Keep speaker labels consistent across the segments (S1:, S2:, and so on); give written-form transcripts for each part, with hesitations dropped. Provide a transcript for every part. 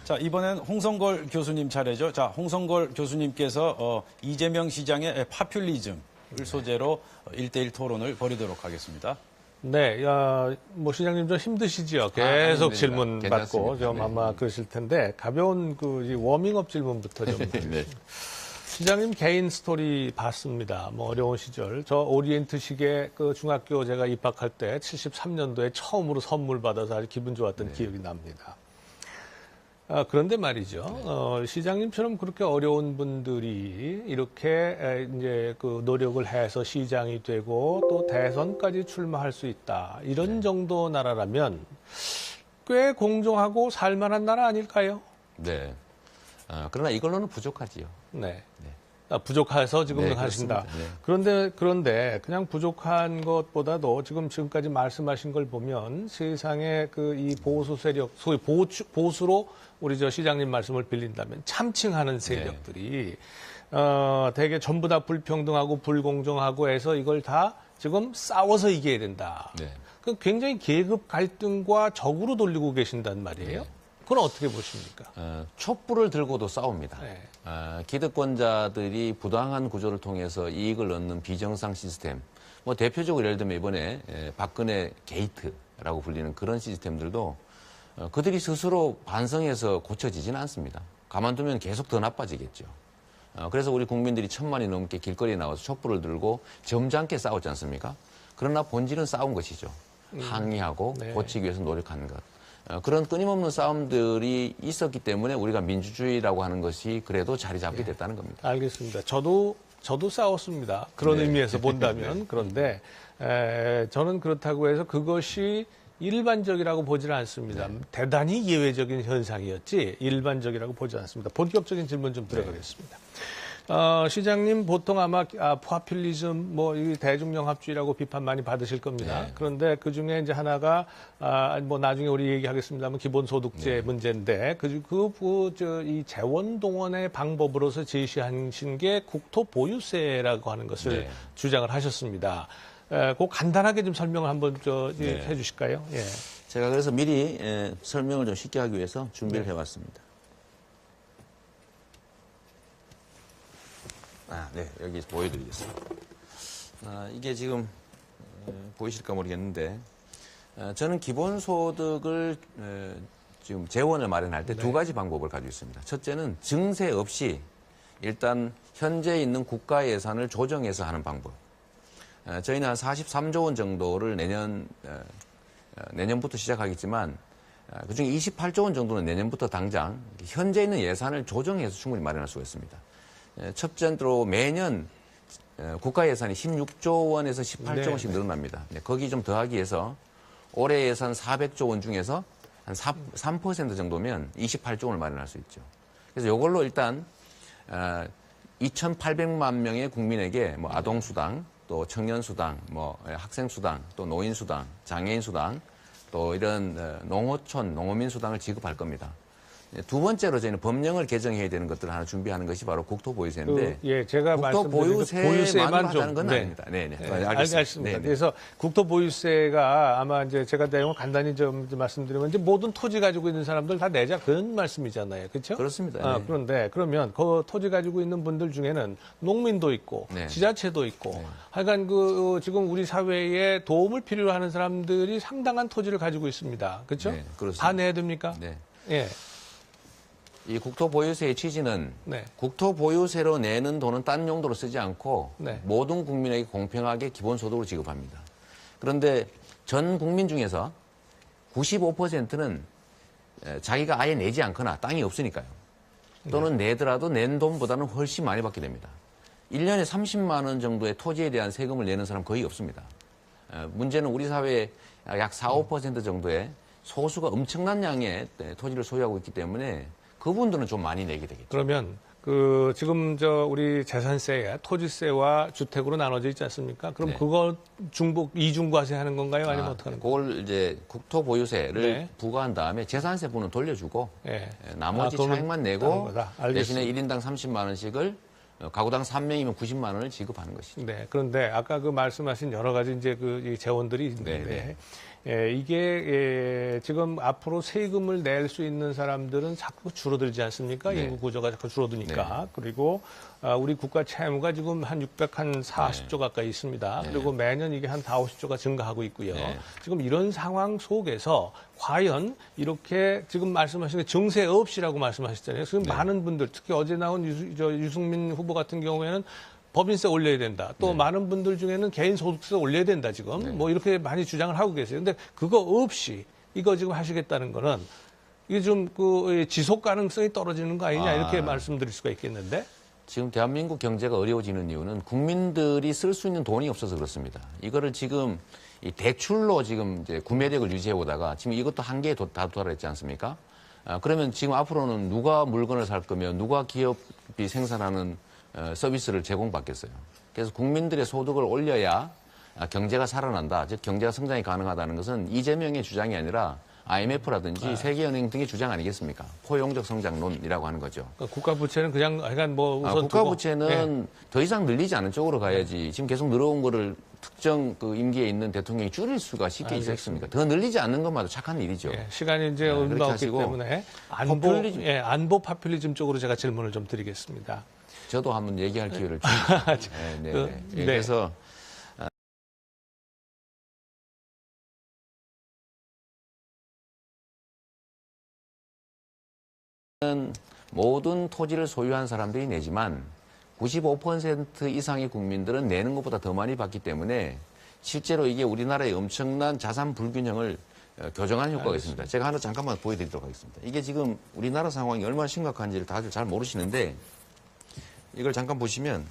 S1: 자, 이번엔 홍성걸 교수님 차례죠. 자, 홍성걸 교수님께서 이재명 시장의 파퓰리즘을 소재로 1대1 토론을 벌이도록 하겠습니다.
S2: 네, 뭐 시장님 좀 힘드시죠? 계속 질문 받고 좀
S3: 네.
S2: 아마 그러실 텐데 가벼운 이 워밍업 질문부터 좀.
S3: 네.
S2: 시장님 개인 스토리 봤습니다. 뭐 어려운 시절. 저 오리엔트식의 그 중학교 제가 입학할 때 73년도에 처음으로 선물 받아서 아주 기분 좋았던 기억이 납니다. 그런데 말이죠. 시장님처럼 그렇게 어려운 분들이 이렇게 이제 그 노력을 해서 시장이 되고 또 대선까지 출마할 수 있다. 이런 정도 나라라면 꽤 공정하고 살만한 나라 아닐까요?
S3: 네. 그러나 이걸로는 부족하지요.
S2: 네. 부족해서 지금
S3: 네,
S2: 하신다.
S3: 그렇습니다.
S2: 그런데 그냥 부족한 것보다도 지금까지 말씀하신 걸 보면 세상에 그 이 보수 세력, 소위 보수로 우리 저 시장님 말씀을 빌린다면 참칭하는 세력들이 되게 전부 다 불평등하고 불공정하고 해서 이걸 다 지금 싸워서 이겨야 된다.
S3: 네.
S2: 그 굉장히 계급 갈등과 적으로 돌리고 계신단 말이에요. 그건 어떻게 보십니까?
S3: 촛불을 들고도 싸웁니다.
S2: 네.
S3: 기득권자들이 부당한 구조를 통해서 이익을 얻는 비정상 시스템. 뭐 대표적으로 예를 들면 이번에 박근혜 게이트라고 불리는 그런 시스템들도 그들이 스스로 반성해서 고쳐지지는 않습니다. 가만두면 계속 더 나빠지겠죠. 그래서 우리 국민들이 1,000만이 넘게 길거리에 나와서 촛불을 들고 점잖게 싸웠지 않습니까? 그러나 본질은 싸운 것이죠. 항의하고 고치기 위해서 노력하는 것. 그런 끊임없는 싸움들이 있었기 때문에 우리가 민주주의라고 하는 것이 그래도 자리 잡게 됐다는 겁니다.
S2: 알겠습니다. 저도 싸웠습니다. 그런 의미에서 본다면. 그런데 저는 그렇다고 해서 그것이 일반적이라고 보지는 않습니다. 대단히 예외적인 현상이었지 일반적이라고 보지 않습니다. 본격적인 질문 좀 들어가겠습니다. 시장님 보통 아마 포퓰리즘 이 대중영합주의라고 비판 많이 받으실 겁니다. 그런데 그 중에 이제 하나가 뭐 나중에 우리 얘기하겠습니다만 기본소득제 문제인데 이 재원동원의 방법으로서 제시하신 게 국토보유세라고 하는 것을 주장을 하셨습니다. 그 간단하게 좀 설명을 한번 해주실까요? 예.
S3: 제가 그래서 미리 설명을 좀 쉽게 하기 위해서 준비를 해왔습니다. 네, 여기 보여드리겠습니다. 이게 지금 보이실까 모르겠는데 저는 기본소득을 지금 재원을 마련할 때 두 가지 방법을 가지고 있습니다. 첫째는 증세 없이 일단 현재 있는 국가 예산을 조정해서 하는 방법. 저희는 한 43조 원 정도를 내년부터 시작하겠지만 그중에 28조 원 정도는 내년부터 당장 현재 있는 예산을 조정해서 충분히 마련할 수가 있습니다. 첫째로 매년 국가 예산이 16조 원에서 18조 원씩 늘어납니다. 거기 좀 더하기 위해서 올해 예산 400조 원 중에서 한 3% 정도면 28조 원을 마련할 수 있죠. 그래서 이걸로 일단 2,800만 명의 국민에게 뭐 아동수당, 또 청년수당, 뭐 학생수당, 또 노인수당, 장애인수당, 또 이런 농어촌, 농어민수당을 지급할 겁니다. 두 번째로 저희는 법령을 개정해야 되는 것들을 하나 준비하는 것이 바로 국토보유세인데
S2: 제가
S3: 국토보유세만 하자는 건 아닙니다.
S2: 알겠습니다. 그래서 국토보유세가 아마 이제 제가 내용을 간단히 좀 말씀드리면 이제 모든 토지 가지고 있는 사람들 다 내자 그런 말씀이잖아요. 그렇죠?
S3: 그렇습니다.
S2: 그런데 그러면 그 토지 가지고 있는 분들 중에는 농민도 있고 지자체도 있고 하여간 지금 우리 사회에 도움을 필요로 하는 사람들이 상당한 토지를 가지고 있습니다. 그렇죠?
S3: 네, 그렇습니다.
S2: 다 내야 됩니까?
S3: 네.
S2: 예.
S3: 이 국토보유세의 취지는 국토보유세로 내는 돈은 딴 용도로 쓰지 않고 모든 국민에게 공평하게 기본소득을 지급합니다. 그런데 전 국민 중에서 95%는 자기가 아예 내지 않거나 땅이 없으니까요. 또는 내더라도 낸 돈보다는 훨씬 많이 받게 됩니다. 1년에 30만 원 정도의 토지에 대한 세금을 내는 사람 거의 없습니다. 문제는 우리 사회에 약 4, 5% 정도의 소수가 엄청난 양의 토지를 소유하고 있기 때문에 그분들은 좀 많이 내게 되겠죠.
S2: 그러면 지금 우리 재산세, 토지세와 주택으로 나눠져 있지 않습니까? 그럼 그거 이중과세 하는 건가요? 아니면 어떻게 하는 건가요?
S3: 그걸 이제 국토보유세를 부과한 다음에 재산세분은 돌려주고 나머지 차액만 내고 대신에 1인당 30만 원씩을 가구당 3명이면 90만 원을 지급하는 것이죠.
S2: 네. 그런데 아까 말씀하신 여러 가지 이제 이 재원들이 있는데 이게 지금 앞으로 세금을 낼 수 있는 사람들은 자꾸 줄어들지 않습니까?
S3: 네.
S2: 인구 구조가 자꾸 줄어드니까.
S3: 네.
S2: 그리고 우리 국가 채무가 지금 한 640조 가까이 있습니다.
S3: 네.
S2: 그리고 매년 이게 한 4, 50조가 증가하고 있고요.
S3: 네.
S2: 지금 이런 상황 속에서 과연 이렇게 지금 말씀하신 증세 없이라고 말씀하셨잖아요. 지금
S3: 네.
S2: 많은 분들, 특히 어제 나온 유승민 후보 같은 경우에는 법인세 올려야 된다. 또
S3: 네.
S2: 많은 분들 중에는 개인 소득세 올려야 된다, 지금.
S3: 네.
S2: 뭐 이렇게 많이 주장을 하고 계세요. 근데 그거 없이 이거 지금 하시겠다는 거는 이게 좀 그 지속 가능성이 떨어지는 거 아니냐 이렇게 말씀드릴 수가 있겠는데.
S3: 지금 대한민국 경제가 어려워지는 이유는 국민들이 쓸 수 있는 돈이 없어서 그렇습니다. 이거를 지금 이 대출로 지금 이제 구매력을 유지해 오다가 지금 이것도 한계에 다 도달했지 않습니까? 그러면 지금 앞으로는 누가 물건을 살 거며 누가 기업이 생산하는 서비스를 제공받겠어요. 그래서 국민들의 소득을 올려야 경제가 살아난다. 즉 경제가 성장이 가능하다는 것은 이재명의 주장이 아니라 IMF라든지 세계은행 등의 주장 아니겠습니까? 포용적 성장론이라고 하는 거죠.
S2: 그러니까 국가 부채는 그냥 약간 뭐 우선
S3: 국가
S2: 두고.
S3: 부채는
S2: 네.
S3: 더 이상 늘리지 않은 쪽으로 가야지. 지금 계속 늘어온 거를 특정 그 임기에 있는 대통령이 줄일 수가 쉽게 있겠습니까? 더 늘리지 않는 것마도 착한 일이죠.
S2: 시간이 이제 얼마 없기
S3: 하시고,
S2: 때문에 안보 파퓰리즘 쪽으로 제가 질문을 좀 드리겠습니다.
S3: 저도 한번 얘기할 기회를 줍니다.
S2: 네.
S3: 그래서 모든 토지를 소유한 사람들이 내지만 95% 이상의 국민들은 내는 것보다 더 많이 받기 때문에 실제로 이게 우리나라의 엄청난 자산 불균형을 교정하는 효과가 있습니다. 제가 하나 잠깐만 보여드리도록 하겠습니다. 이게 지금 우리나라 상황이 얼마나 심각한지를 다들 잘 모르시는데 이걸 잠깐 보시면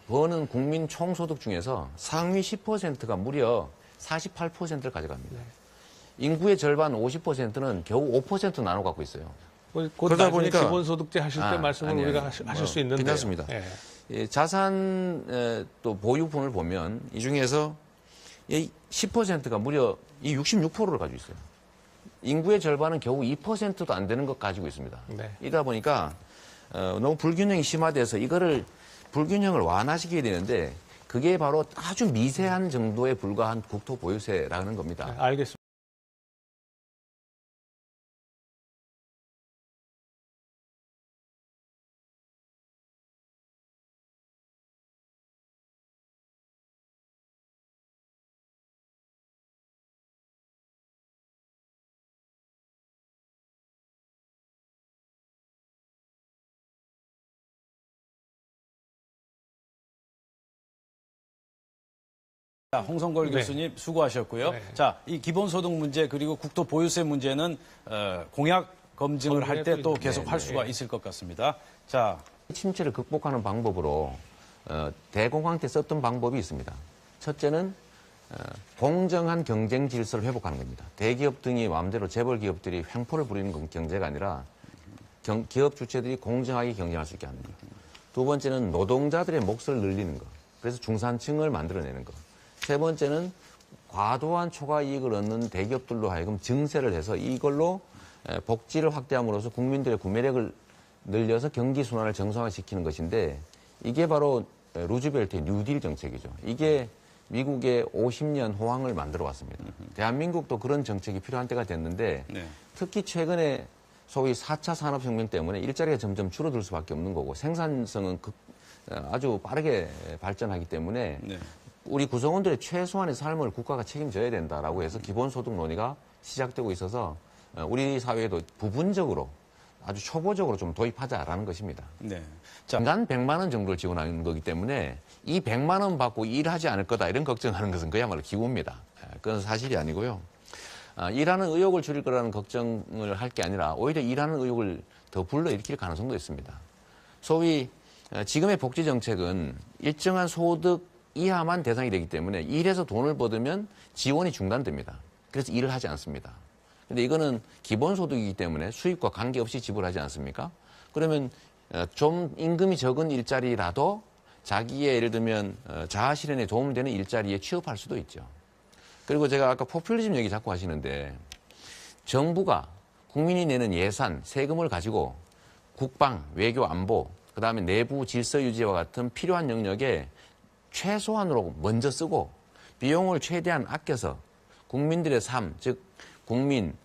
S3: 버는 국민 총소득 중에서 상위 10%가 무려 48%를 가져갑니다. 인구의 절반 50%는 겨우 5% 나눠 갖고 있어요.
S2: 그러다 보니까 기본소득제 하실 때 말씀을
S3: 아니,
S2: 우리가 하실 수 있는데
S3: 괜찮습니다. 자산 또 보유분을 보면 이 중에서 10%가 무려 이 66%를 가지고 있어요. 인구의 절반은 겨우 2%도 안 되는 것 가지고 있습니다.
S2: 네.
S3: 이러다 보니까 너무 불균형이 심화돼서 이거를 불균형을 완화시켜야 되는데 그게 바로 아주 미세한 정도에 불과한 국토보유세라는 겁니다.
S2: 네, 알겠습니다.
S1: 자, 홍성걸 교수님 수고하셨고요.
S2: 네.
S1: 자, 이 기본소득 문제 그리고 국토보유세 문제는 공약 검증을 할 때 또 계속 할 수가 있을 것 같습니다. 자,
S3: 침체를 극복하는 방법으로 대공황 때 썼던 방법이 있습니다. 첫째는 공정한 경쟁 질서를 회복하는 겁니다. 대기업 등이 마음대로 재벌 기업들이 횡포를 부리는 경제가 아니라 기업 주체들이 공정하게 경쟁할 수 있게 하는 것. 두 번째는 노동자들의 몫을 늘리는 것. 그래서 중산층을 만들어내는 것. 세 번째는 과도한 초과 이익을 얻는 대기업들로 하여금 증세를 해서 이걸로 복지를 확대함으로써 국민들의 구매력을 늘려서 경기 순환을 정상화시키는 것인데 이게 바로 루즈벨트의 뉴딜 정책이죠. 이게 미국의 50년 호황을 만들어 왔습니다. 대한민국도 그런 정책이 필요한 때가 됐는데
S1: 네.
S3: 특히 최근에 소위 4차 산업혁명 때문에 일자리가 점점 줄어들 수밖에 없는 거고 생산성은 아주 빠르게 발전하기 때문에
S1: 네.
S3: 우리 구성원들의 최소한의 삶을 국가가 책임져야 된다라고 해서 기본소득 논의가 시작되고 있어서 우리 사회에도 부분적으로 아주 초보적으로 좀 도입하자라는 것입니다.
S1: 네. 자,
S3: 연간 100만 원 정도를 지원하는 거기 때문에 이 100만 원 받고 일하지 않을 거다 이런 걱정하는 것은 그야말로 기우입니다. 그건 사실이 아니고요. 일하는 의욕을 줄일 거라는 걱정을 할 게 아니라 오히려 일하는 의욕을 더 불러일으킬 가능성도 있습니다. 소위 지금의 복지 정책은 일정한 소득 이하만 대상이 되기 때문에 일해서 돈을 벌으면 지원이 중단됩니다. 그래서 일을 하지 않습니다. 근데 이거는 기본소득이기 때문에 수입과 관계없이 지불하지 않습니까? 그러면 좀 임금이 적은 일자리라도 자기의 예를 들면 자아 실현에 도움이 되는 일자리에 취업할 수도 있죠. 그리고 제가 아까 포퓰리즘 얘기 자꾸 하시는데 정부가 국민이 내는 예산, 세금을 가지고 국방, 외교, 안보, 그다음에 내부 질서 유지와 같은 필요한 영역에 최소한으로 먼저 쓰고 비용을 최대한 아껴서 국민들의 삶, 즉 국민,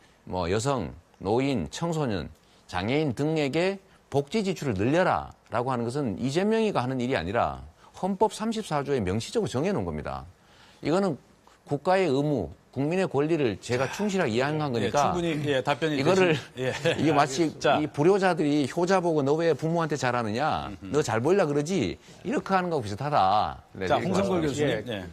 S3: 여성, 노인, 청소년, 장애인 등에게 복지 지출을 늘려라라고 하는 것은 이재명이가 하는 일이 아니라 헌법 34조에 명시적으로 정해놓은 겁니다. 이거는 국가의 의무, 국민의 권리를 제가 충실하게 이행한 거니까
S1: 충분히 답변이
S3: 이거를
S1: 되신,
S3: 이게 마치 이 불효자들이 효자 보고 너 왜 부모한테 잘하느냐, 너 잘 보이려 그러지 이렇게 하는 거하고 비슷하다.
S1: 자, 홍성걸 교수님.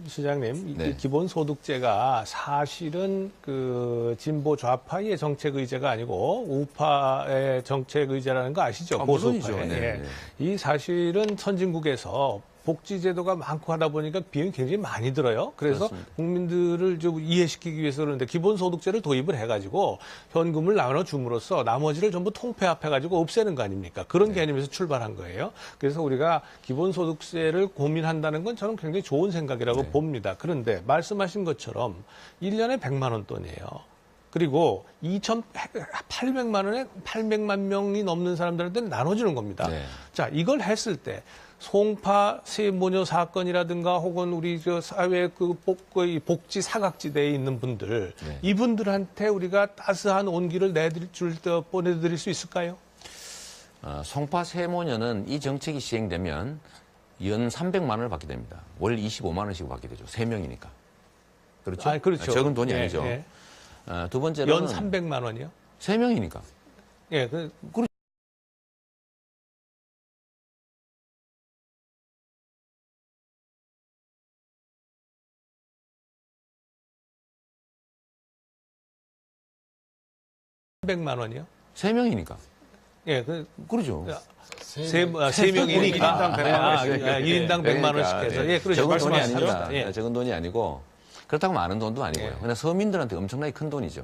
S2: 시장님, 이 기본소득제가 사실은 그 진보 좌파의 정책 의제가 아니고 우파의 정책 의제라는 거 아시죠? 보수파의.
S3: 네.
S2: 이 사실은 선진국에서 복지제도가 많고 하다 보니까 비용이 굉장히 많이 들어요. 그래서
S3: 그렇습니다.
S2: 국민들을 좀 이해시키기 위해서 그러는데 기본소득제를 도입을 해가지고 현금을 나눠줌으로써 나머지를 전부 통폐합해가지고 없애는 거 아닙니까? 그런 개념에서 출발한 거예요. 그래서 우리가 기본소득세를 고민한다는 건 저는 굉장히 좋은 생각이라고 봅니다. 그런데 말씀하신 것처럼 1년에 100만 원 돈이에요. 그리고 2,800만 원에 800만 명이 넘는 사람들한테 나눠주는 겁니다. 자, 이걸 했을 때 송파 세모녀 사건이라든가 혹은 우리 저 사회 그 복지 사각지대에 있는 분들, 이분들한테 우리가 따스한 온기를 보내드릴 수 있을까요?
S3: 송파 세모녀는 이 정책이 시행되면 연 300만 원을 받게 됩니다. 월 25만 원씩 받게 되죠. 3명이니까. 그렇죠?
S2: 그렇죠.
S3: 적은 돈이 아니죠. 두 번째는
S2: 연 300만 원이요?
S3: 3명이니까.
S2: 예, 그렇죠. 300만 원이요?
S3: 3명이니까.
S2: 예,
S3: 그러죠.
S2: 세 명이니까 1인당 100만 원씩 해서. 예, 그렇죠.
S3: 적은 돈이
S2: 말씀하십니다.
S3: 아닙니다. 적은 돈이 아니고 그렇다고 많은 돈도 아니고요. 그냥 서민들한테 엄청나게 큰 돈이죠.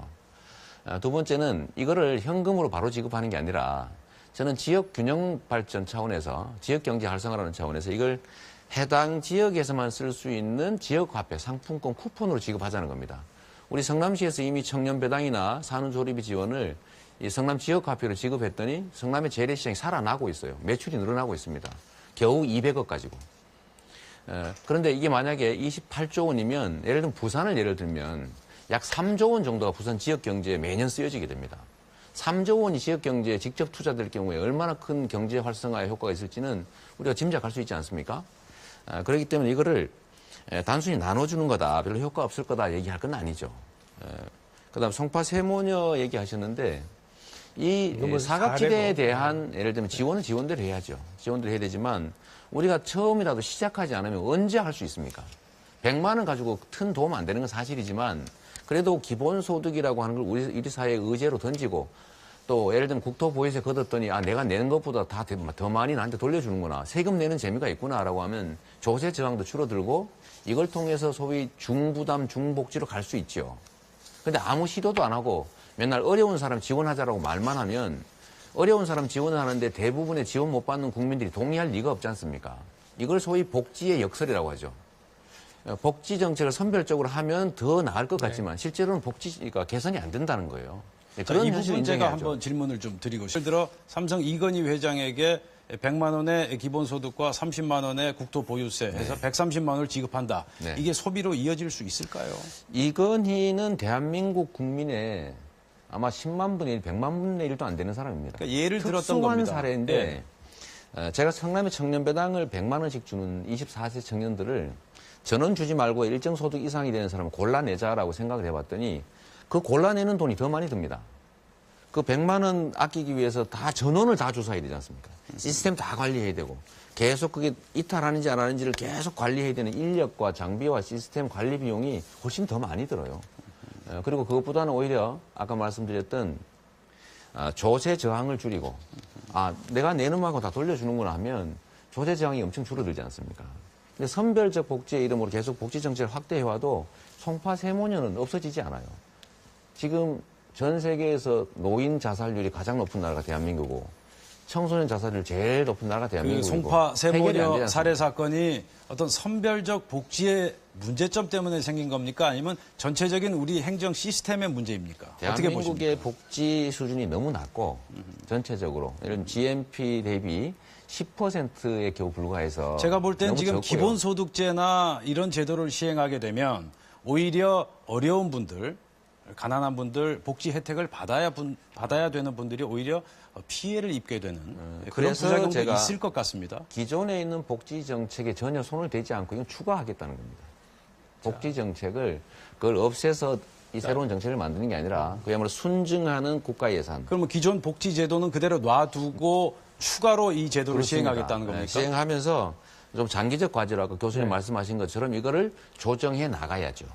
S3: 두 번째는 이거를 현금으로 바로 지급하는 게 아니라 저는 지역 균형 발전 차원에서 지역 경제 활성화라는 차원에서 이걸 해당 지역에서만 쓸 수 있는 지역 화폐, 상품권, 쿠폰으로 지급하자는 겁니다. 우리 성남시에서 이미 청년 배당이나 산후조리비 지원을 이 성남 지역 화폐로 지급했더니 성남의 재래시장이 살아나고 있어요. 매출이 늘어나고 있습니다. 겨우 200억 가지고. 그런데 이게 만약에 28조 원이면 예를 들면 부산을 예를 들면 약 3조 원 정도가 부산 지역 경제에 매년 쓰여지게 됩니다. 3조 원이 지역 경제에 직접 투자될 경우에 얼마나 큰 경제 활성화의 효과가 있을지는 우리가 짐작할 수 있지 않습니까? 그렇기 때문에 이거를 단순히 나눠주는 거다, 별로 효과 없을 거다 얘기할 건 아니죠. 그다음 송파 세모녀 얘기하셨는데 이 사각지대에 대한 예를 들면 지원대로 해야죠. 지원대로 해야 되지만 우리가 처음이라도 시작하지 않으면 언제 할 수 있습니까? 100만 원 가지고 큰 도움 안 되는 건 사실이지만 그래도 기본소득이라고 하는 걸 우리 사회의 의제로 던지고 또 예를 들면 국토보유세 걷었더니 내가 내는 것보다 다 더 많이 나한테 돌려주는구나. 세금 내는 재미가 있구나라고 하면 조세 저항도 줄어들고 이걸 통해서 소위 중부담, 중복지로 갈 수 있죠. 근데 아무 시도도 안 하고 맨날 어려운 사람 지원하자라고 말만 하면 어려운 사람 지원을 하는데 대부분의 지원 못 받는 국민들이 동의할 리가 없지 않습니까? 이걸 소위 복지의 역설이라고 하죠. 복지 정책을 선별적으로 하면 더 나을 것 같지만 실제로는 복지가 개선이 안 된다는 거예요.
S1: 그런 이 부분 제가 한번 질문을 좀 드리고 싶어요. 예를 들어 삼성 이건희 회장에게 100만 원의 기본소득과 30만 원의 국토보유세 해서 130만 원을 지급한다. 이게 소비로 이어질 수 있을까요?
S3: 이건희는 대한민국 국민의 아마 10만 분의 1, 100만 분의 1도 안 되는 사람입니다.
S1: 그러니까 예를 들었던 겁니다.
S3: 특수한 사례인데 제가 성남의 청년배당을 100만 원씩 주는 24세 청년들을 전원 주지 말고 일정 소득 이상이 되는 사람을 골라내자라고 생각을 해봤더니 그 골라내는 돈이 더 많이 듭니다. 그 100만 원 아끼기 위해서 다 전원을 다 조사해야 되지 않습니까? 시스템 다 관리해야 되고 계속 그게 이탈하는지 안 하는지를 계속 관리해야 되는 인력과 장비와 시스템 관리 비용이 훨씬 더 많이 들어요. 그리고 그것보다는 오히려 아까 말씀드렸던 조세 저항을 줄이고 내가 내는 만큼 다 돌려주는구나 하면 조세 저항이 엄청 줄어들지 않습니까? 근데 선별적 복지의 이름으로 계속 복지 정책을 확대해와도 송파 세모녀는 없어지지 않아요. 지금 전 세계에서 노인 자살률이 가장 높은 나라가 대한민국이고 청소년 자살률 제일 높은 나라가 대한민국이고.
S1: 송파 세모녀 살해 사건이 어떤 선별적 복지의 문제점 때문에 생긴 겁니까? 아니면 전체적인 우리 행정 시스템의 문제입니까? 어떻게 보십니까?
S3: 대한민국의 복지 수준이 너무 낮고 전체적으로 이런 GNP 대비 10%에 겨우 불과해서
S1: 제가 볼 땐 지금
S3: 적고요.
S1: 기본소득제나 이런 제도를 시행하게 되면 오히려 어려운 분들, 가난한 분들 복지 혜택을 받아야 되는 분들이 오히려 피해를 입게 되는 그런 부작용도
S3: 제가
S1: 있을 것 같습니다.
S3: 기존에 있는 복지 정책에 전혀 손을 대지 않고 이건 추가하겠다는 겁니다. 복지 정책을 그걸 없애서 이 새로운 정책을 만드는 게 아니라 그야말로 순증하는 국가 예산.
S1: 그러면 기존 복지 제도는 그대로 놔두고 추가로 이 제도를 시행하겠다는 겁니까?
S3: 시행하면서 좀 장기적 과제라고 교수님 말씀하신 것처럼 이거를 조정해 나가야죠.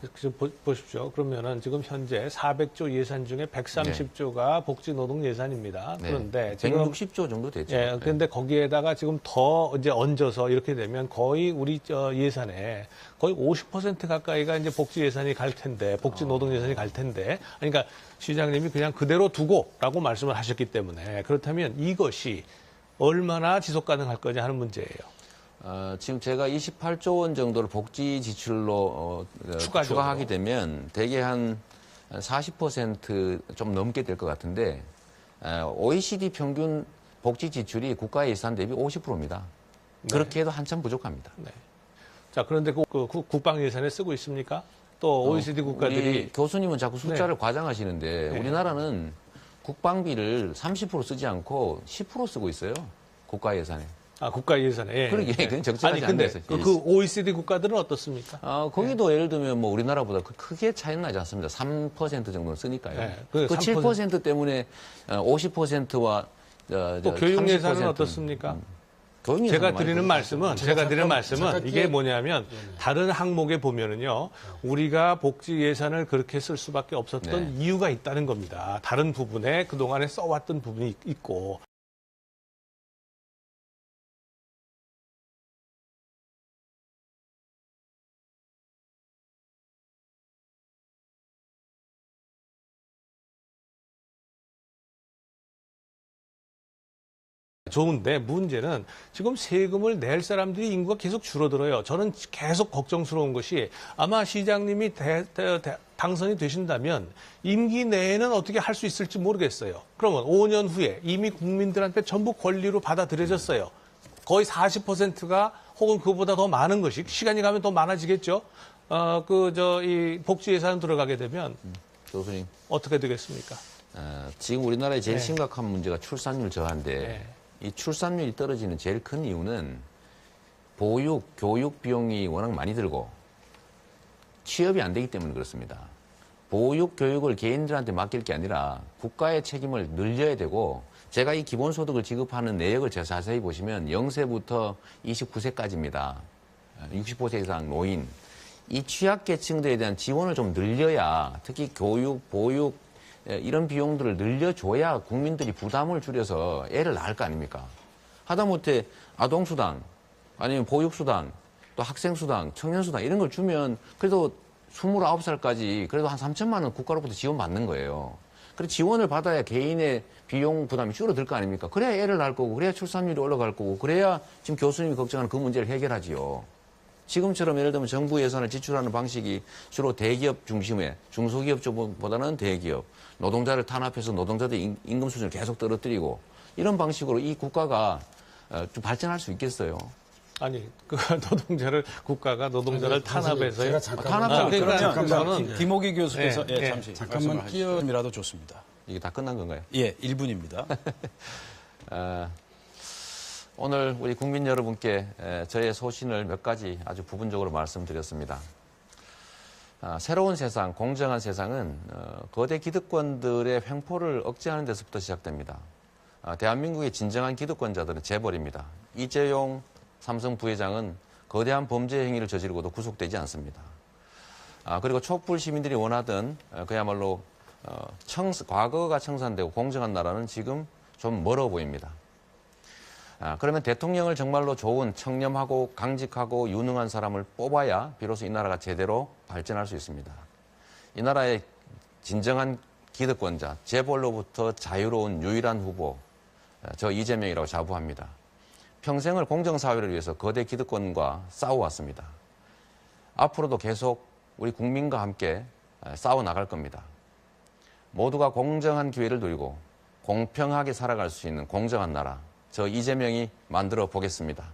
S2: 보십시오. 그러면은 지금 현재 400조 예산 중에 130조가 복지노동 예산입니다. 그런데 지금
S3: 160조 정도 되죠.
S2: 예, 그런데 거기에다가 지금 더 이제 얹어서 이렇게 되면 거의 우리 예산에 거의 50% 가까이가 이제 복지 예산이 갈 텐데, 복지 노동 예산이 갈 텐데, 그러니까 시장님이 그냥 그대로 두고라고 말씀을 하셨기 때문에 그렇다면 이것이 얼마나 지속 가능할 거냐 하는 문제예요.
S3: 지금 제가 28조 원 정도를 복지 지출로 추가하게 되면 대개 한 40% 좀 넘게 될 것 같은데 OECD 평균 복지 지출이 국가 예산 대비 50%입니다. 네. 그렇게 해도 한참 부족합니다.
S2: 네. 자, 그런데 그 국방 예산에 쓰고 있습니까? 또 OECD 국가들이
S3: 교수님은 자꾸 숫자를 과장하시는데 우리나라는 국방비를 30% 쓰지 않고 10% 쓰고 있어요. 국가 예산에.
S2: 국가 예산에. 예.
S3: 그러게, 그건 적절하지 않네.
S2: 그 OECD 국가들은 어떻습니까?
S3: 거기도 예를 들면 뭐 우리나라보다 크게 차이는 나지 않습니다. 3% 정도는 쓰니까요.
S2: 네,
S3: 그 7% 때문에 50%와
S2: 또 교육 예산은 어떻습니까? 제가 드리는 말씀은 이게 뭐냐면 다른 항목에 보면은요 우리가 복지 예산을 그렇게 쓸 수밖에 없었던 이유가 있다는 겁니다. 다른 부분에 그동안에 써왔던 부분이 있고. 좋은데 문제는 지금 세금을 낼 사람들이 인구가 계속 줄어들어요. 저는 계속 걱정스러운 것이 아마 시장님이 당선이 되신다면 임기 내에는 어떻게 할 수 있을지 모르겠어요. 그러면 5년 후에 이미 국민들한테 전부 권리로 받아들여졌어요. 거의 40%가 혹은 그보다 더 많은 것이 시간이 가면 더 많아지겠죠. 이 복지 예산 들어가게 되면
S3: 교수님
S2: 어떻게 되겠습니까?
S3: 지금 우리나라의 제일 심각한 문제가 출산율 저하인데 이 출산율이 떨어지는 제일 큰 이유는 보육, 교육 비용이 워낙 많이 들고 취업이 안 되기 때문에 그렇습니다. 보육, 교육을 개인들한테 맡길 게 아니라 국가의 책임을 늘려야 되고 제가 이 기본소득을 지급하는 내역을 자세히 보시면 0세부터 29세까지입니다. 65세 이상 노인. 이 취약계층들에 대한 지원을 좀 늘려야 특히 교육, 보육, 이런 비용들을 늘려줘야 국민들이 부담을 줄여서 애를 낳을 거 아닙니까? 하다못해 아동수당, 아니면 보육수당, 또 학생수당, 청년수당 이런 걸 주면 그래도 29살까지 그래도 한 3천만 원 국가로부터 지원받는 거예요. 그래서 지원을 받아야 개인의 비용 부담이 줄어들 거 아닙니까? 그래야 애를 낳을 거고, 그래야 출산율이 올라갈 거고, 그래야 지금 교수님이 걱정하는 그 문제를 해결하지요. 지금처럼 예를 들면 정부 예산을 지출하는 방식이 주로 대기업 중심의 중소기업 쪽보다는 대기업, 노동자를 탄압해서 노동자들 임금 수준을 계속 떨어뜨리고 이런 방식으로 이 국가가 좀 발전할 수 있겠어요.
S2: 아니, 국가가 노동자를 탄압해서요.
S1: 그러면 김호기 교수께서 잠시 잠깐만 끼어이라도 좋습니다.
S3: 이게 다 끝난 건가요?
S1: 예, 1분입니다.
S3: 오늘 우리 국민 여러분께 저의 소신을 몇 가지 아주 부분적으로 말씀드렸습니다. 새로운 세상, 공정한 세상은 거대 기득권들의 횡포를 억제하는 데서부터 시작됩니다. 대한민국의 진정한 기득권자들은 재벌입니다. 이재용 삼성 부회장은 거대한 범죄 행위를 저지르고도 구속되지 않습니다. 그리고 촛불 시민들이 원하던 그야말로 과거가 청산되고 공정한 나라는 지금 좀 멀어 보입니다. 그러면 대통령을 정말로 좋은 청렴하고 강직하고 유능한 사람을 뽑아야 비로소 이 나라가 제대로 발전할 수 있습니다. 이 나라의 진정한 기득권자, 재벌로부터 자유로운 유일한 후보, 저 이재명이라고 자부합니다. 평생을 공정사회를 위해서 거대 기득권과 싸워왔습니다. 앞으로도 계속 우리 국민과 함께 싸워나갈 겁니다. 모두가 공정한 기회를 누리고 공평하게 살아갈 수 있는 공정한 나라, 저 이재명이 만들어 보겠습니다.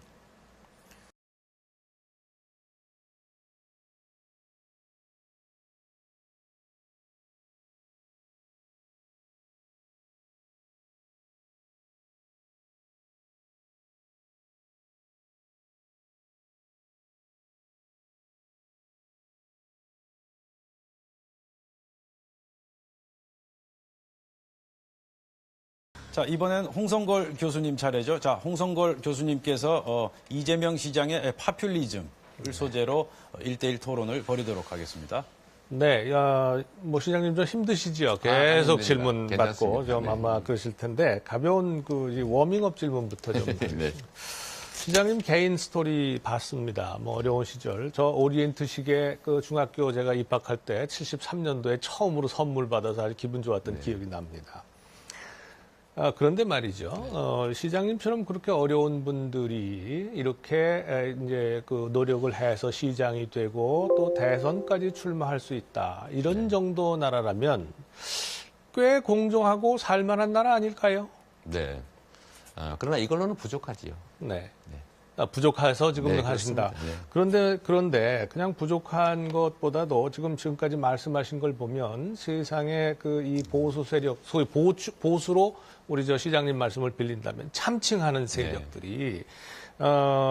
S1: 자, 이번엔 홍성걸 교수님 차례죠. 자, 홍성걸 교수님께서 이재명 시장의 파퓰리즘을 소재로 1대1 토론을 벌이도록 하겠습니다.
S2: 네, 뭐 시장님 좀 힘드시지요. 계속 질문 받고 좀 아마 그러실 텐데 가벼운 그 워밍업 질문부터 좀.
S3: 네.
S2: 시장님 개인 스토리 봤습니다. 뭐 어려운 시절. 저 오리엔트식의 그 중학교 제가 입학할 때 73년도에 처음으로 선물 받아서 아주 기분 좋았던 기억이 납니다. 그런데 말이죠. 시장님처럼 그렇게 어려운 분들이 이렇게 이제 그 노력을 해서 시장이 되고 또 대선까지 출마할 수 있다. 이런 정도 나라라면 꽤 공정하고 살만한 나라 아닐까요?
S3: 네. 그러나 이걸로는 부족하지요.
S2: 네. 부족해서 지금 하신다.
S3: 네.
S2: 그런데 그냥 부족한 것보다도 지금까지 말씀하신 걸 보면 세상에 그 이 보수 세력, 소위 보수로 우리 저 시장님 말씀을 빌린다면 참칭하는 세력들이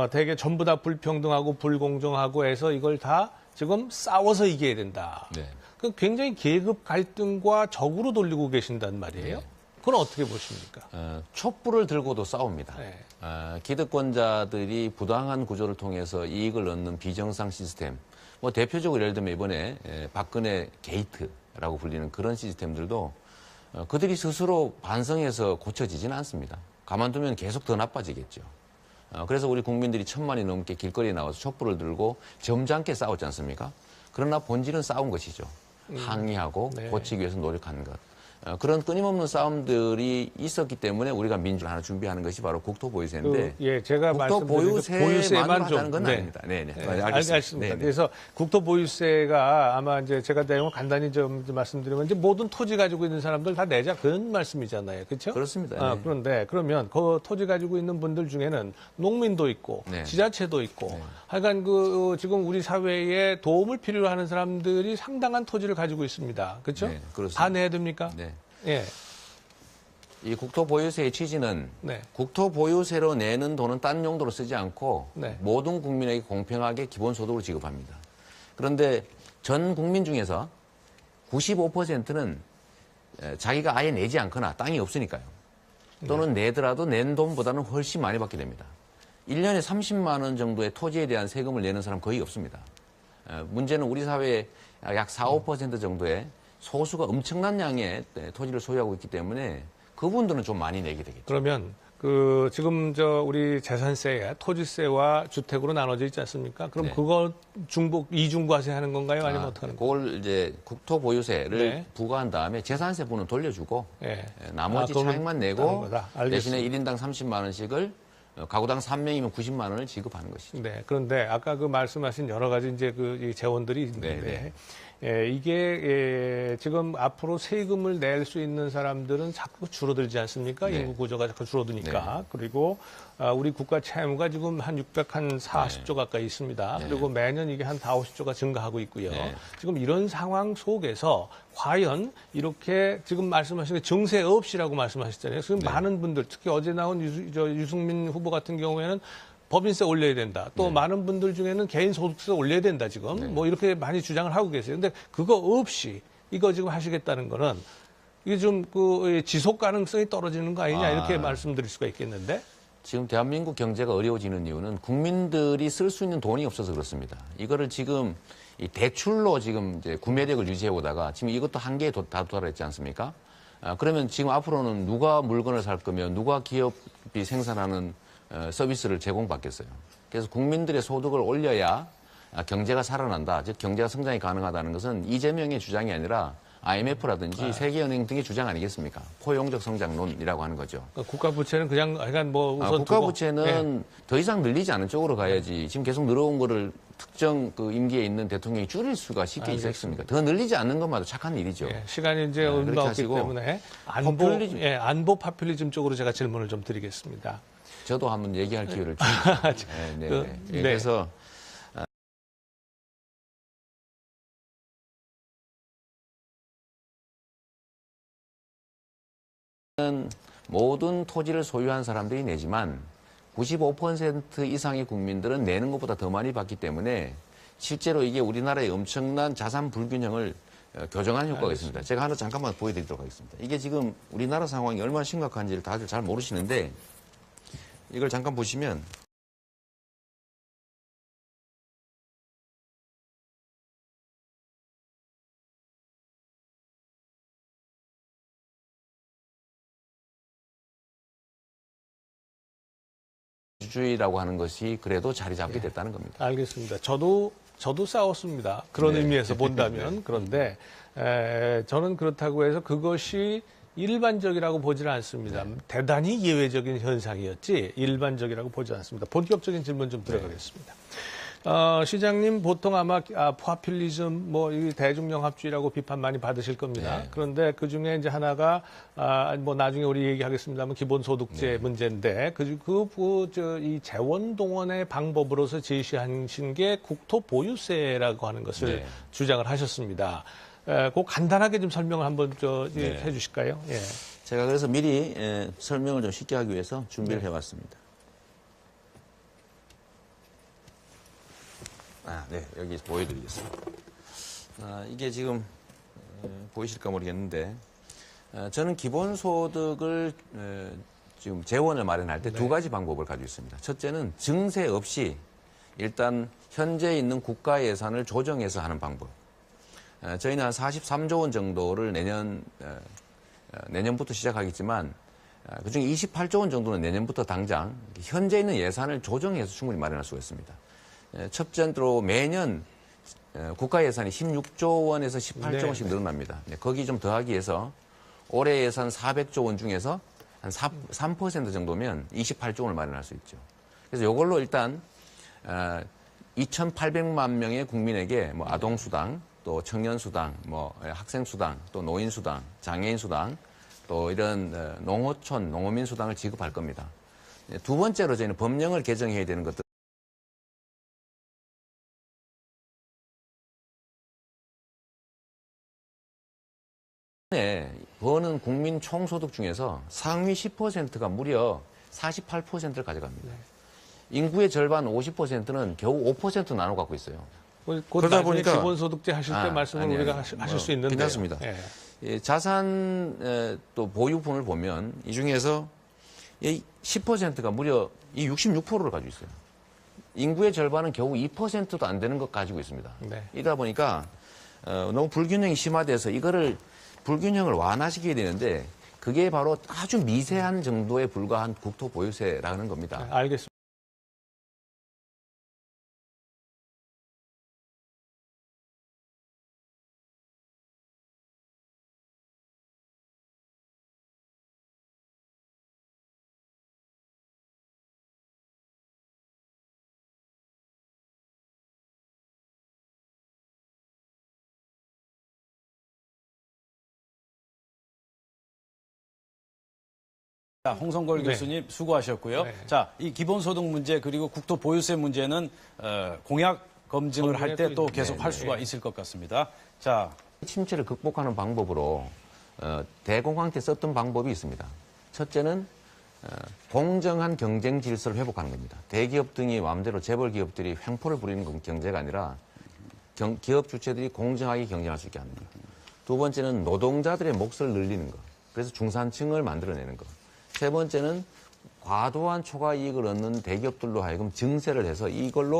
S2: 되게 전부 다 불평등하고 불공정하고 해서 이걸 다 지금 싸워서 이겨야 된다.
S3: 네.
S2: 그 굉장히 계급 갈등과 적으로 돌리고 계신단 말이에요.
S3: 네.
S2: 그건 어떻게 보십니까?
S3: 촛불을 들고도 싸웁니다.
S2: 네.
S3: 기득권자들이 부당한 구조를 통해서 이익을 얻는 비정상 시스템. 뭐 대표적으로 예를 들면 이번에 박근혜 게이트라고 불리는 그런 시스템들도 그들이 스스로 반성해서 고쳐지지는 않습니다. 가만두면 계속 더 나빠지겠죠. 그래서 우리 국민들이 1,000만이 넘게 길거리에 나와서 촛불을 들고 점잖게 싸웠지 않습니까? 그러나 본질은 싸운 것이죠. 항의하고 고치기 위해서 노력하는 것. 그런 끊임없는 싸움들이 있었기 때문에 우리가 민주를 하나 준비하는 것이 바로 국토보유세인데
S2: 제가
S3: 국토보유세만 하는 건 아닙니다. 네,
S2: 알겠습니다. 그래서 국토보유세가 아마 이제 제가 내용을 간단히 좀 말씀드리면 이제 모든 토지 가지고 있는 사람들 다 내자 그런 말씀이잖아요. 그렇죠?
S3: 그렇습니다.
S2: 그런데 그러면 그 토지 가지고 있는 분들 중에는 농민도 있고 지자체도 있고 하여간 지금 우리 사회에 도움을 필요로 하는 사람들이 상당한 토지를 가지고 있습니다. 그렇죠?
S3: 네, 그렇습니다.
S2: 다 내야 됩니까?
S3: 네.
S2: 예.
S3: 이 국토보유세의 취지는 국토보유세로 내는 돈은 딴 용도로 쓰지 않고 모든 국민에게 공평하게 기본소득을 지급합니다. 그런데 전 국민 중에서 95%는 자기가 아예 내지 않거나 땅이 없으니까요. 또는 내더라도 낸 돈보다는 훨씬 많이 받게 됩니다. 1년에 30만 원 정도의 토지에 대한 세금을 내는 사람 거의 없습니다. 문제는 우리 사회에 약 4, 5% 정도의 소수가 엄청난 양의 토지를 소유하고 있기 때문에 그분들은 좀 많이 내게 되겠죠.
S2: 그러면 지금 우리 재산세, 토지세와 주택으로 나눠져 있지 않습니까? 그럼 그거 이중과세 하는 건가요? 아니면 어떻게 하는 건가요?
S3: 그걸 이제 국토보유세를 부과한 다음에 재산세분은 돌려주고 나머지 차익만 내고 대신에 1인당 30만 원씩을 가구당 3명이면 90만 원을 지급하는 것이죠.
S2: 네. 그런데 아까 말씀하신 여러 가지 이제 이 재원들이 있는데 이게 지금 앞으로 세금을 낼 수 있는 사람들은 자꾸 줄어들지 않습니까? 인구 구조가 자꾸 줄어드니까. 그리고 우리 국가 채무가 지금 한 640조 가까이 있습니다. 그리고 매년 이게 한 40, 50조가 증가하고 있고요. 지금 이런 상황 속에서 과연 이렇게 지금 말씀하신 게 증세 없이라고 말씀하셨잖아요. 지금 많은 분들, 특히 어제 나온 유승민 후보 같은 경우에는 법인세 올려야 된다. 또 많은 분들 중에는 개인 소득세 올려야 된다, 지금. 뭐 이렇게 많이 주장을 하고 계세요. 근데 그거 없이 이거 지금 하시겠다는 거는 이게 좀 지속 가능성이 떨어지는 거 아니냐 이렇게 말씀드릴 수가 있겠는데.
S3: 지금 대한민국 경제가 어려워지는 이유는 국민들이 쓸 수 있는 돈이 없어서 그렇습니다. 이거를 지금 이 대출로 지금 이제 구매력을 유지해 오다가 지금 이것도 한계에 도달했지 않습니까? 그러면 지금 앞으로는 누가 물건을 살 거며 누가 기업이 생산하는 서비스를 제공받겠어요. 그래서 국민들의 소득을 올려야 경제가 살아난다. 즉 경제가 성장이 가능하다는 것은 이재명의 주장이 아니라 IMF라든지 세계은행 등의 주장 아니겠습니까? 포용적 성장론이라고 하는 거죠.
S2: 그러니까 국가 부채는 그냥 약간 뭐 우선
S3: 국가 부채는 더 이상 늘리지 않은 쪽으로 가야지. 지금 계속 늘어온 거를 특정 그 임기에 있는 대통령이 줄일 수가 쉽게 있겠습니까? 더 늘리지 않는 것만도 착한 일이죠.
S2: 시간이 이제 얼마 없기 때문에 안보 파퓰리즘 쪽으로 제가 질문을 좀 드리겠습니다.
S3: 저도 한번 얘기할 기회를 주십시오. 그래서 모든 토지를 소유한 사람들이 내지만 95% 이상의 국민들은 내는 것보다 더 많이 받기 때문에 실제로 이게 우리나라의 엄청난 자산 불균형을 교정하는 효과가 있습니다. 제가 하나 잠깐만 보여드리도록 하겠습니다. 이게 지금 우리나라 상황이 얼마나 심각한지를 다들 잘 모르시는데 이걸 잠깐 보시면 주의라고 하는 것이 그래도 자리 잡게 됐다는 겁니다.
S2: 알겠습니다. 저도 싸웠습니다. 그런 의미에서 본다면. 그런데 저는 그렇다고 해서 그것이 일반적이라고 보지는 않습니다. 대단히 예외적인 현상이었지 일반적이라고 보지 않습니다. 본격적인 질문 좀 들어가겠습니다. 시장님 보통 아마 포퓰리즘 이 대중영합주의라고 비판 많이 받으실 겁니다. 그런데 그 중에 이제 하나가 뭐 나중에 우리 얘기하겠습니다만 기본소득제 문제인데 이 재원동원의 방법으로서 제시하신 게 국토보유세라고 하는 것을 주장을 하셨습니다. 그 간단하게 좀 설명을 한번 해주실까요? 예.
S3: 제가 그래서 미리 설명을 좀 쉽게 하기 위해서 준비를 해왔습니다. 여기 보여드리겠습니다. 이게 지금 보이실까 모르겠는데 저는 기본소득을 지금 재원을 마련할 때 두 가지 방법을 가지고 있습니다. 첫째는 증세 없이 일단 현재 있는 국가 예산을 조정해서 하는 방법. 저희는 한 43조 원 정도를 내년부터 시작하겠지만 그중에 28조 원 정도는 내년부터 당장 현재 있는 예산을 조정해서 충분히 마련할 수가 있습니다. 첫 번째로 매년 국가 예산이 16조 원에서 18조 원씩 늘어납니다. 거기 좀 더하기 위해서 올해 예산 400조 원 중에서 한 3% 정도면 28조 원을 마련할 수 있죠. 그래서 이걸로 일단 2,800만 명의 국민에게 아동수당, 또 청년수당, 학생수당, 또 노인수당, 장애인수당, 또 이런 농어촌, 농어민수당을 지급할 겁니다. 두 번째로 저희는 법령을 개정해야 되는 것들. 버는 국민 총소득 중에서 상위 10%가 무려 48%를 가져갑니다. 인구의 절반 50%는 겨우 5% 나눠 갖고 있어요.
S2: 그러다 보니까 기본소득제 하실 때 말씀을 우리가 하실 수 있는데
S3: 괜찮습니다. 자산 또 보유분을 보면 이 중에서 10%가 무려 이 66%를 가지고 있어요. 인구의 절반은 겨우 2%도 안 되는 것 가지고 있습니다. 이러다 보니까 너무 불균형이 심화돼서 이거를 불균형을 완화시켜야 되는데 그게 바로 아주 미세한 정도에 불과한 국토보유세라는 겁니다.
S2: 알겠습니다.
S1: 홍성걸 교수님 수고하셨고요. 자, 이 기본소득 문제 그리고 국토보유세 문제는 공약 검증을 할 때 또 계속 할 수가 있을 것 같습니다. 자,
S3: 침체를 극복하는 방법으로 대공황 때 썼던 방법이 있습니다. 첫째는 공정한 경쟁 질서를 회복하는 겁니다. 대기업 등이 마음대로 재벌 기업들이 횡포를 부리는 경제가 아니라 기업 주체들이 공정하게 경쟁할 수 있게 하는 것. 두 번째는 노동자들의 몫을 늘리는 것. 그래서 중산층을 만들어내는 것. 세 번째는 과도한 초과 이익을 얻는 대기업들로 하여금 증세를 해서 이걸로